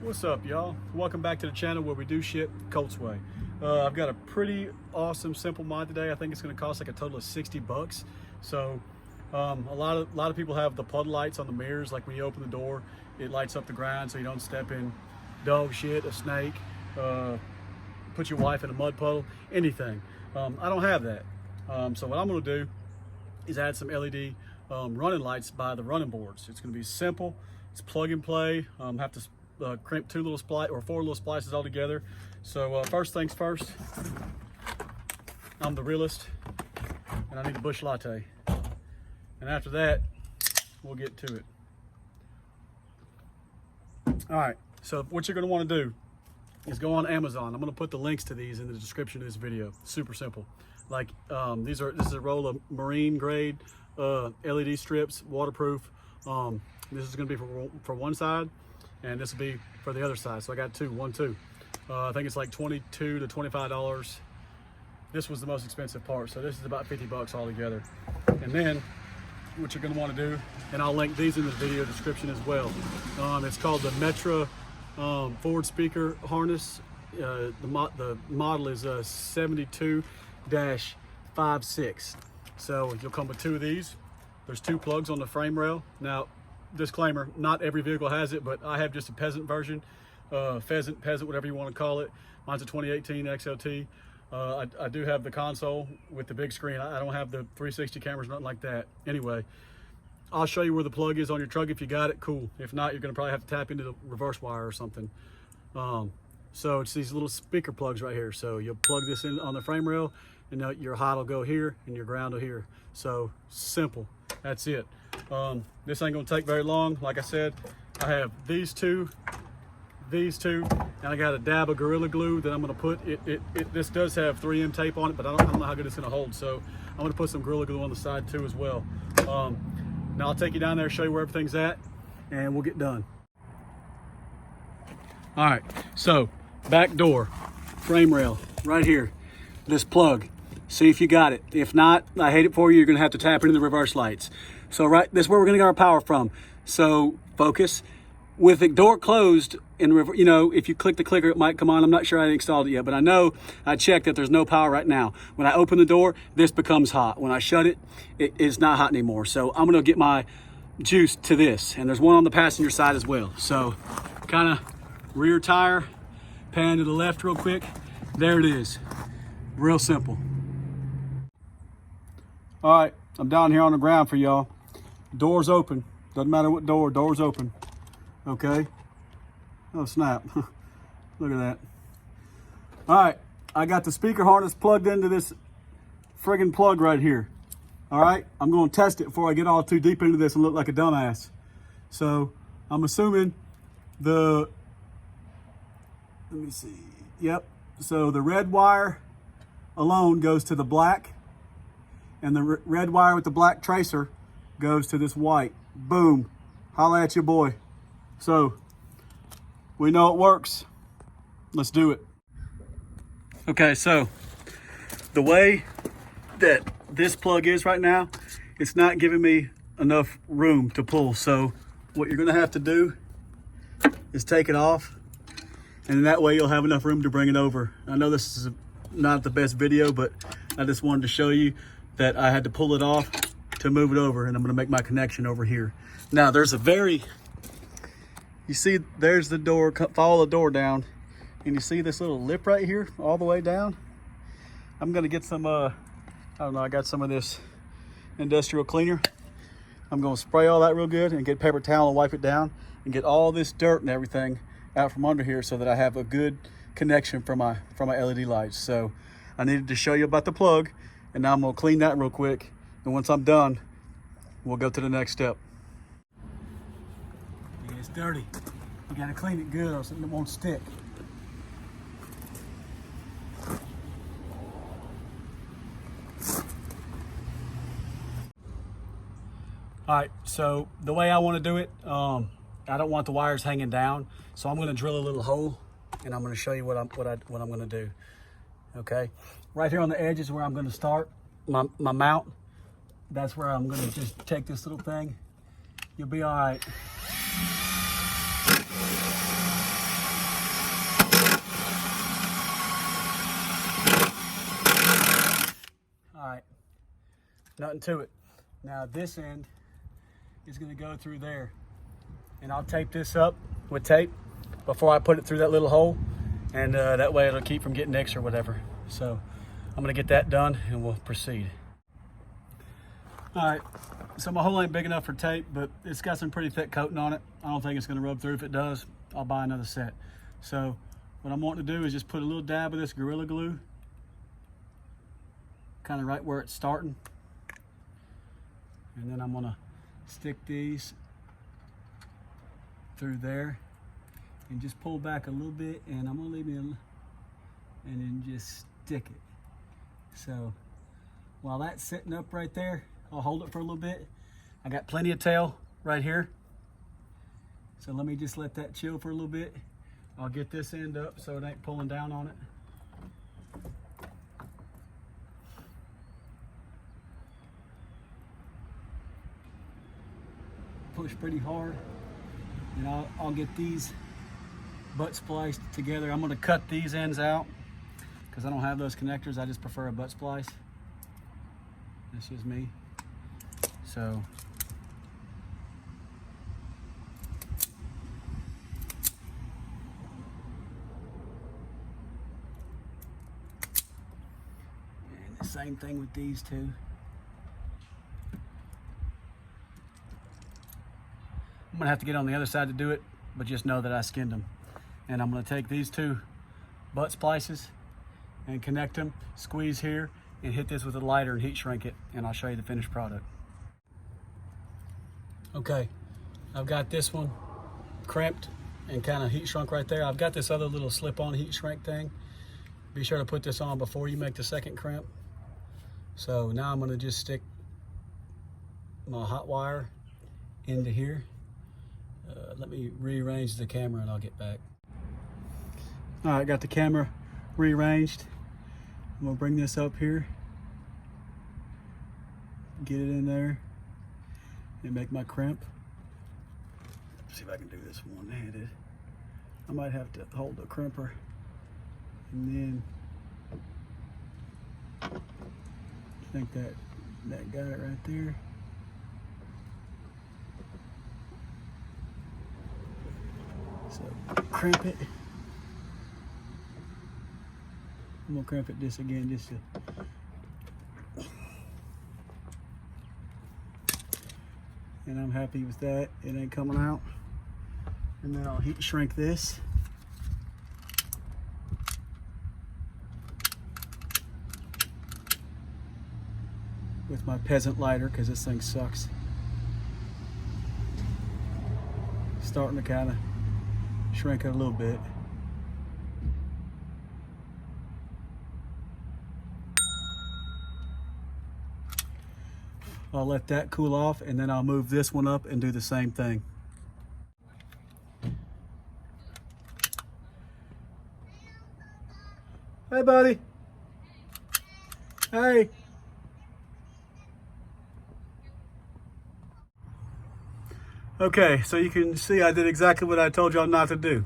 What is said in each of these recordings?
What's up, y'all? Welcome back to the channel where we do shit COLTS way. I've got a pretty awesome simple mod today. I think it's going to cost like a total of 60 bucks. So a lot of people have the puddle lights on the mirrors. Like when you open the door, it lights up the ground so you don't step in dog shit, a snake, put your wife in a mud puddle, anything. I don't have that. So what I'm going to do is add some LED running lights by the running boards. It's going to be simple. It's plug and play. Have to crimp four little splices all together. So first things first, I'm the realist and I need a bush latte. And after that, we'll get to it. All right, so what you're gonna wanna do is go on Amazon. I'm gonna put the links to these in the description of this video. Super simple. Like this is a roll of marine grade LED strips, waterproof. This is gonna be for one side, and this will be for the other side. So I got two. I think it's like $22 to $25. This was the most expensive part. So this is about 50 bucks altogether. And then what you're gonna wanna do, and I'll link these in the video description as well. It's called the Metra Ford speaker harness. The model is 72-56. So you'll come with two of these. There's two plugs on the frame rail. Now, disclaimer, not every vehicle has it, but I have just a peasant version, peasant, whatever you want to call it. Mine's a 2018 XLT. I do have the console with the big screen. I don't have the 360 cameras, nothing like that. Anyway, I'll show you where the plug is on your truck. If you got it, cool. If not, you're gonna probably have to tap into the reverse wire or something. So it's these little speaker plugs right here. So you'll plug this in on the frame rail, and your hot will go here and your ground will here. So simple, that's it. This ain't gonna take very long. Like I said, I have these two, and I got a dab of Gorilla Glue that I'm gonna put. This does have 3M tape on it, but I don't know how good it's gonna hold. So I'm gonna put some Gorilla Glue on the side too as well. Now I'll take you down there, show you where everything's at, and we'll get done. All right, so back door, frame rail, right here, this plug. See if you got it. If not, I hate it for you. You're gonna have to tap into the reverse lights. So this is where we're gonna get our power from. So focus. With the door closed, if you click the clicker, it might come on. I'm not sure I installed it yet, but I know I checked that there's no power right now. When I open the door, this becomes hot. When I shut it, it is not hot anymore. So I'm gonna get my juice to this, and there's one on the passenger side as well. So kind of rear tire, pan to the left real quick. There it is, real simple. All right, I'm down here on the ground for y'all. Door's open, doesn't matter what door's open. Okay, oh snap, look at that. All right, I got the speaker harness plugged into this friggin' plug right here. All right, I'm gonna test it before I get all too deep into this and look like a dumbass. So I'm assuming let me see, yep. So the red wire alone goes to the black, and the red wire with the black tracer goes to this white. Boom, holla at your boy. So we know it works. Let's do it. Okay, so the way that this plug is right now, it's not giving me enough room to pull. So what you're gonna have to do is take it off, and that way you'll have enough room to bring it over. I know this is not the best video, but I just wanted to show you that I had to pull it off to move it over, and I'm gonna make my connection over here. Now there's you see, there's the door, follow the door down, and you see this little lip right here, all the way down. I'm gonna get some, I don't know, I got some of this industrial cleaner. I'm gonna spray all that real good and get paper towel and wipe it down and get all this dirt and everything out from under here so that I have a good connection for my LED lights. So I needed to show you about the plug, and now I'm gonna clean that real quick. And once I'm done, we'll go to the next step. Yeah, it's dirty. You gotta clean it good or something that won't stick. All right, so the way I wanna do it, I don't want the wires hanging down, so I'm gonna drill a little hole, and I'm gonna show you what I'm gonna do. Okay, right here on the edge is where I'm gonna start my mount. That's where I'm gonna just take this little thing. You'll be all right. Nothing to it. Now this end is gonna go through there. And I'll tape this up with tape before I put it through that little hole. And that way it'll keep from getting nicks or whatever. So I'm gonna get that done and we'll proceed. All right, so my hole ain't big enough for tape, but it's got some pretty thick coating on it. I don't think it's gonna rub through. If it does, I'll buy another set. So what I'm wanting to do is just put a little dab of this Gorilla Glue, kind of right where it's starting. And then I'm gonna stick these through there and just pull back a little bit, and I'm gonna leave it in and then just stick it. So while that's sitting up right there, I'll hold it for a little bit. I got plenty of tail right here. So let me just let that chill for a little bit. I'll get this end up so it ain't pulling down on it. Push pretty hard, and I'll get these butt spliced together. I'm gonna cut these ends out because I don't have those connectors. I just prefer a butt splice. That's just me. So and the same thing with these two. I'm gonna have to get on the other side to do it, but just know that I skinned them. And I'm gonna take these two butt splices and connect them, squeeze here, and hit this with a lighter and heat shrink it, and I'll show you the finished product. Okay, I've got this one crimped and kind of heat shrunk right there. I've got this other little slip-on heat shrink thing. Be sure to put this on before you make the second crimp. So now I'm gonna just stick my hot wire into here. Let me rearrange the camera and I'll get back. All right, got the camera rearranged. I'm gonna bring this up here, get it in there, and make my crimp. See if I can do this one-handed. I might have to hold the crimper, and then I think that got it right there. So crimp it. I'm gonna crimp it just again, just to, and I'm happy with that. It ain't coming out. And then I'll heat shrink this. With my peasant lighter, because this thing sucks. Starting to kind of shrink it a little bit. I'll let that cool off, and then I'll move this one up and do the same thing. Hey, buddy. Hey. Okay, so you can see I did exactly what I told y'all not to do.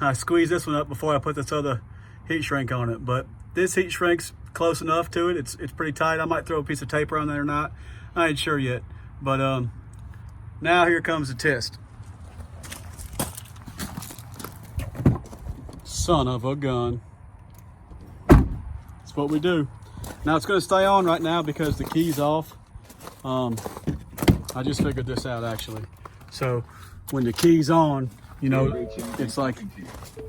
I squeezed this one up before I put this other heat shrink on it, but this heat shrink's close enough to it. It's pretty tight. I might throw a piece of tape around there or not. I ain't sure yet, but now here comes the test. Son of a gun. That's what we do. Now it's gonna stay on right now because the key's off. I just figured this out actually. So when the key's on, you know, it's like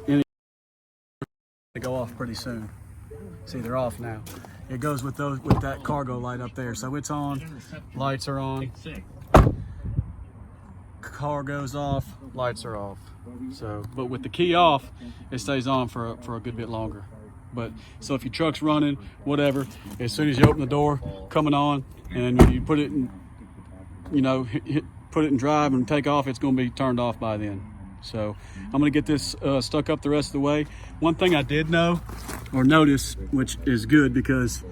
they go off pretty soon. See, they're off now. It goes with that cargo light up there. So it's on, lights are on. Car goes off, lights are off. So, but with the key off, it stays on for a good bit longer. But so if your truck's running, whatever, as soon as you open the door, coming on, and you put it in, you know, put it in drive and take off, it's going to be turned off by then. So I'm going to get this stuck up the rest of the way. One thing I did know or notice, which is good because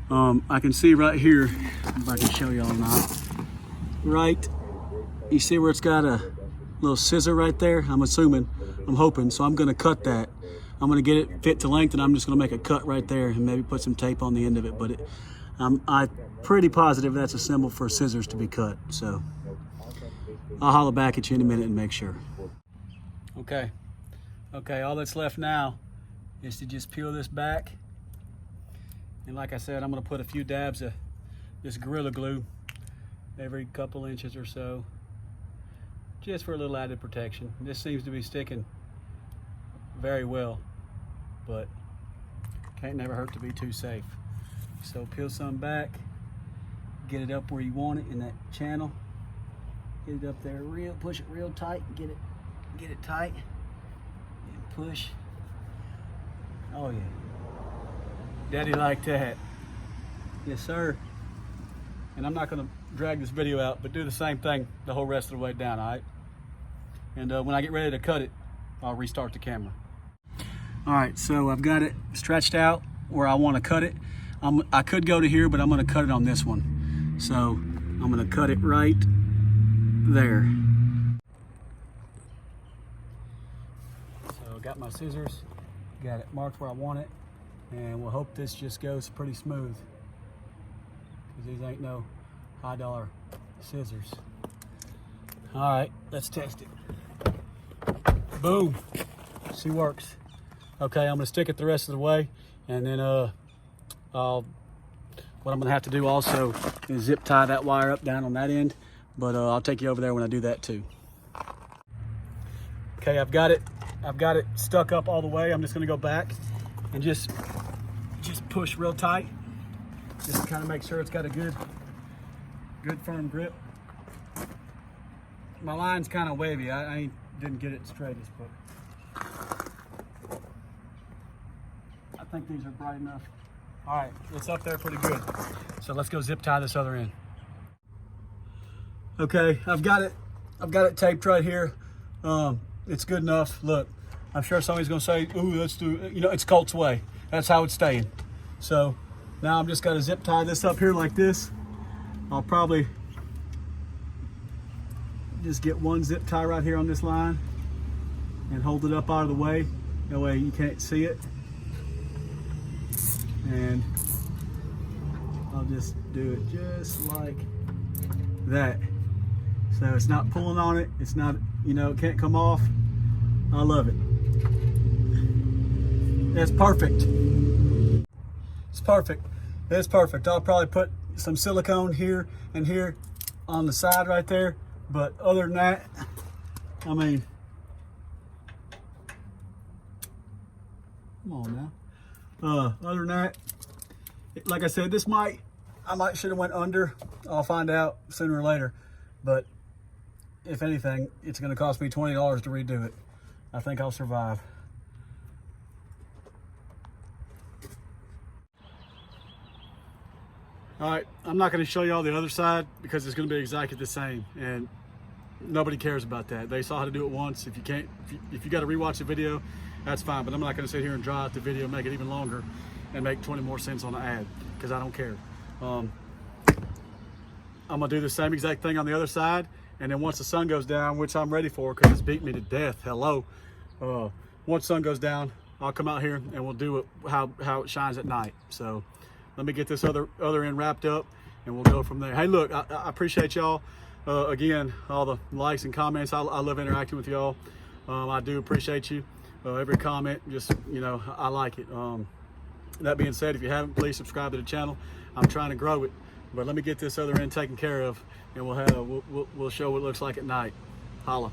I can see right here, if I can show y'all or not, right, you see where it's got a little scissor right there? I'm hoping, so I'm going to cut that. I'm going to get it fit to length, and I'm just going to make a cut right there and maybe put some tape on the end of it. But I'm pretty positive that's a symbol for scissors to be cut. So I'll holler back at you in a minute and make sure. Okay, all that's left now is to just peel this back. And like I said, I'm gonna put a few dabs of this Gorilla Glue every couple inches or so, just for a little added protection. This seems to be sticking very well, but can't never hurt to be too safe. So peel some back, get it up where you want it in that channel. Get it up there real, push it real tight, get it tight, and push. Oh yeah, daddy like that. Yes sir. And I'm not gonna drag this video out, but do the same thing the whole rest of the way down, all right? And when I get ready to cut it, I'll restart the camera. All right, so I've got it stretched out where I want to cut it. I could go to here, but I'm going to cut it on this one. So I'm going to cut it right there. So I got my scissors, got it marked where I want it, and we'll hope this just goes pretty smooth, because these ain't no high-dollar scissors. All right, let's test it. Boom, she works. Okay, I'm gonna stick it the rest of the way, and then what I'm gonna have to do also is zip tie that wire up down on that end, but I'll take you over there when I do that too. Okay, I've got it stuck up all the way. I'm just gonna go back and just push real tight, just to kind of make sure it's got a good firm grip. My line's kind of wavy. I didn't get it straightest, but I think these are bright enough. All right, it's up there pretty good. So let's go zip tie this other end. Okay, I've got it taped right here. It's good enough. Look, I'm sure somebody's gonna say, ooh, let's do, you know, it's COLTS way. That's how it's staying. So now I'm just gonna zip tie this up here like this. I'll probably just get one zip tie right here on this line and hold it up out of the way. That way you can't see it. And I'll just do it just like that. So it's not pulling on it. It's not, you know, it can't come off. I love it. It's perfect. It's perfect. It's perfect. I'll probably put some silicone here and here on the side right there. But other than that, I mean, come on now. Other than that, like I said, I might should have went under. I'll find out sooner or later. But if anything, it's going to cost me $20 to redo it. I think I'll survive. All right, I'm not going to show you all the other side because it's going to be exactly the same, and nobody cares about that. They saw how to do it once. If you got to rewatch the video, that's fine. But I'm not going to sit here and draw out the video, make it even longer, and make 20 more cents on the ad because I don't care. I'm gonna do the same exact thing on the other side, and then once the sun goes down, which I'm ready for because it's beat me to death. Hello. Once the sun goes down, I'll come out here and we'll do it how it shines at night. So let me get this other end wrapped up, and we'll go from there. Hey, look, I appreciate y'all. Again, all the likes and comments. I love interacting with y'all. I do appreciate you. Every comment, just, you know, I like it. That being said, if you haven't, please subscribe to the channel. I'm trying to grow it, but let me get this other end taken care of, and we'll show what it looks like at night. Holla.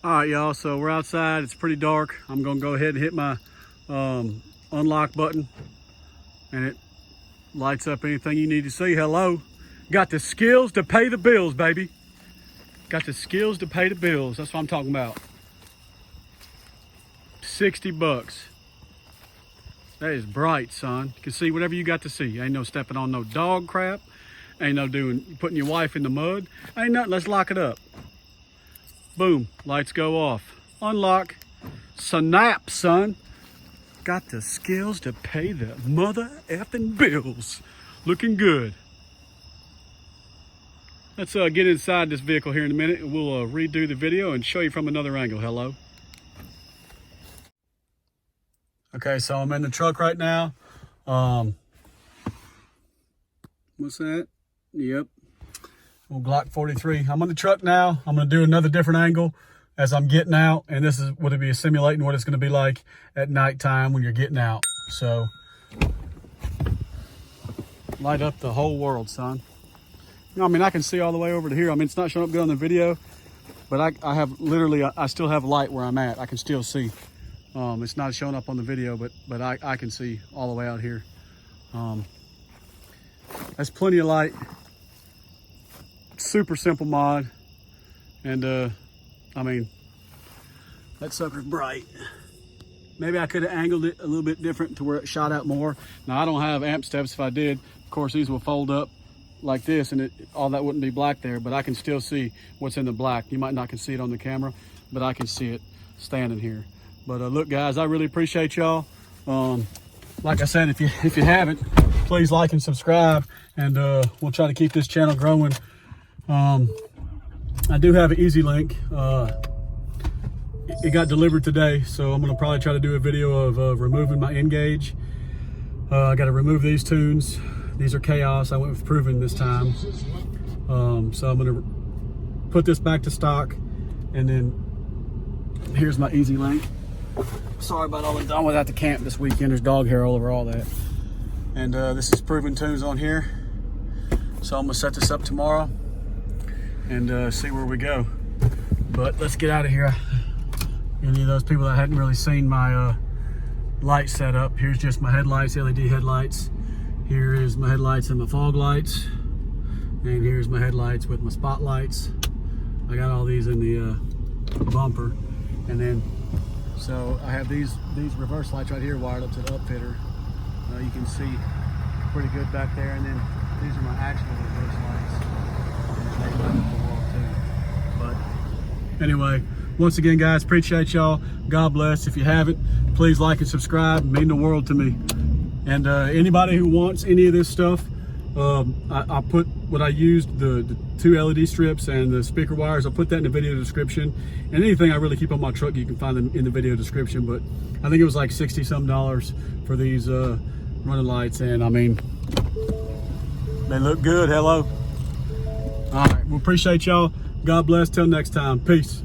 All right, y'all, so we're outside. It's pretty dark. I'm gonna go ahead and hit my unlock button, and it lights up anything you need to see. Hello. Got the skills to pay the bills, baby. Got the skills to pay the bills. That's what I'm talking about. 60 bucks. That is bright, son. You can see whatever you got to see. Ain't no stepping on no dog crap. Ain't no putting your wife in the mud. Ain't nothing. Let's lock it up. Boom. Lights go off. Unlock. Snap, son. Got the skills to pay the mother effing bills. Looking good. Let's get inside this vehicle here in a minute, and we'll redo the video and show you from another angle. Hello. Okay, so I'm in the truck right now. What's that? Yep. Well, Glock 43. I'm on the truck now. I'm going to do another different angle as I'm getting out. And this is what it'll be simulating what it's going to be like at nighttime when you're getting out. So, light up the whole world, son. You know, I mean, I can see all the way over to here. I mean, it's not showing up good on the video, but I have literally, I still have light where I'm at. I can still see. It's not showing up on the video, but I can see all the way out here. That's plenty of light. Super simple mod. And I mean, that sucker's bright. Maybe I could have angled it a little bit different to where it shot out more. Now I don't have amp steps. If I did, of course these will fold up like this and all that wouldn't be black there, but I can still see what's in the black. You might not can see it on the camera, but I can see it standing here. But look guys, I really appreciate y'all. Like I said, if you haven't, please like and subscribe, and we'll try to keep this channel growing. I do have an easy link. It got delivered today, so I'm gonna probably try to do a video of removing my N-gauge. I gotta remove these tunes. These are chaos. I went with proven this time. So I'm gonna put this back to stock, and then here's my easy link. Sorry about all the done without the camp this weekend. There's dog hair all over all that. And this is proven tunes on here. So I'm gonna set this up tomorrow and see where we go. But let's get out of here. Any of those people that hadn't really seen my light setup, here's just my headlights, LED headlights. Here is my headlights and my fog lights. And here's my headlights with my spotlights. I got all these in the bumper. And then, so I have these reverse lights right here wired up to the upfitter. You can see pretty good back there. And then these are my actual reverse lights. And they light up the wall too. But anyway, once again guys, appreciate y'all. God bless. If you haven't, please like and subscribe. It means the world to me. And anybody who wants any of this stuff, I put what I used, the 2 LED strips and the speaker wires. I'll put that in the video description. And anything I really keep on my truck, you can find them in the video description. But I think it was like $60-some for these running lights. And I mean, they look good. Hello. All right, we appreciate y'all. God bless. Till next time. Peace.